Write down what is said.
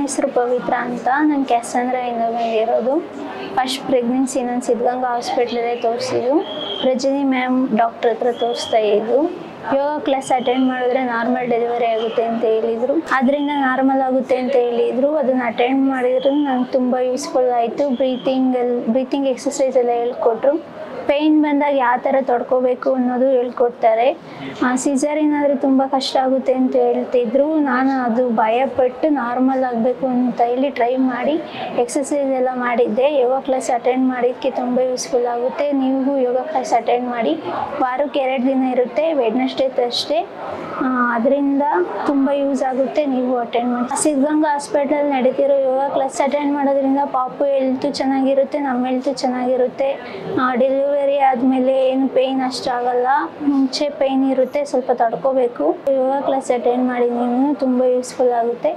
ಹೆಸರು ಪವಿತ್ರ ಅಂತ. ನಾನು ಕ್ಯಾಸಂದ್ರಾಯಿಂದ ಬಂದಿರೋದು. ಫಸ್ಟ್ ಪ್ರೆಗ್ನೆನ್ಸಿ ನಾನು ಸಿದ್ಧಗಂಗಾ ಹಾಸ್ಪಿಟ್ಲಲ್ಲೇ ತೋರಿಸಿದ್ದು. ರಜನಿ ಮ್ಯಾಮ್ ಡಾಕ್ಟರ್ ಹತ್ರ ತೋರಿಸ್ತಾ ಇದ್ದು. ಯೋಗ ಕ್ಲಾಸ್ ಅಟೆಂಡ್ ಮಾಡಿದ್ರೆ ನಾರ್ಮಲ್ ಡೆಲಿವರಿ ಆಗುತ್ತೆ ಅಂತ ಹೇಳಿದರು. ಅದರಿಂದ ನಾರ್ಮಲ್ ಆಗುತ್ತೆ ಅಂತ ಹೇಳಿದರು. ಅದನ್ನು ಅಟೆಂಡ್ ಮಾಡಿದ್ರು ನನಗೆ ತುಂಬ ಯೂಸ್ಫುಲ್ ಆಯಿತು. ಬ್ರೀತಿಂಗ್ ಎಕ್ಸಸೈಸ್ ಎಲ್ಲ ಹೇಳ್ಕೊಟ್ರು. ಪೇಯ್ನ್ ಬಂದಾಗ ಯಾವ ಥರ ತಡ್ಕೋಬೇಕು ಅನ್ನೋದು ಹೇಳ್ಕೊಡ್ತಾರೆ. ಸಿಸೇರಿಯನ್ ಆದರೆ ತುಂಬ ಕಷ್ಟ ಆಗುತ್ತೆ ಅಂತ ಹೇಳ್ತಿದ್ರು. ನಾನು ಅದು ಭಯಪಟ್ಟು ನಾರ್ಮಲ್ ಆಗಬೇಕು ಅಂತ ಹೇಳಿ ಟ್ರೈ ಮಾಡಿ ಎಕ್ಸಸೈಸ್ ಎಲ್ಲ ಮಾಡಿದ್ದೆ. ಯೋಗ ಕ್ಲಾಸ್ ಅಟೆಂಡ್ ಮಾಡಿದ್ದಕ್ಕೆ ತುಂಬ ಯೂಸ್ಫುಲ್ ಆಗುತ್ತೆ. ನೀವು ಯೋಗ ಕ್ಲಾಸ್ ಅಟೆಂಡ್ ಮಾಡಿ. ವಾರಕ್ಕೆ 2 ದಿನ ಇರುತ್ತೆ, ವೆಡ್ನೆಸ್ಡೇ ಥರ್ಸ್ಡೇ. ಅದರಿಂದ ತುಂಬ ಯೂಸ್ ಆಗುತ್ತೆ. ನೀವು ಅಟೆಂಡ್ ಮಾಡಿ. ಸಿದ್ಧಗಂಗಾ ಹಾಸ್ಪಿಟಲ್ ನಡೀತಿರೋ ಯೋಗ ಕ್ಲಾಸ್ ಅಟೆಂಡ್ ಮಾಡೋದ್ರಿಂದ ಪಾಪು ಹೆಲ್ತು ಚೆನ್ನಾಗಿರುತ್ತೆ, ನಮ್ಮ ಹೆಲ್ತು ಚೆನ್ನಾಗಿರುತ್ತೆ. ಡೆಲಿವರಿ ಆದಮೇಲೆ ಏನು ಪೇಯ್ನ್ ಅಷ್ಟಾಗಲ್ಲ. ಮುಂಚೆ ಪೇಯ್ನ್ ಇರುತ್ತೆ, ಸ್ವಲ್ಪ ತಡ್ಕೋಬೇಕು. ಯೋಗ ಕ್ಲಾಸ್ ಅಟೆಂಡ್ ಮಾಡಿ ನೀವು ತುಂಬ ಯೂಸ್ಫುಲ್ ಆಗುತ್ತೆ.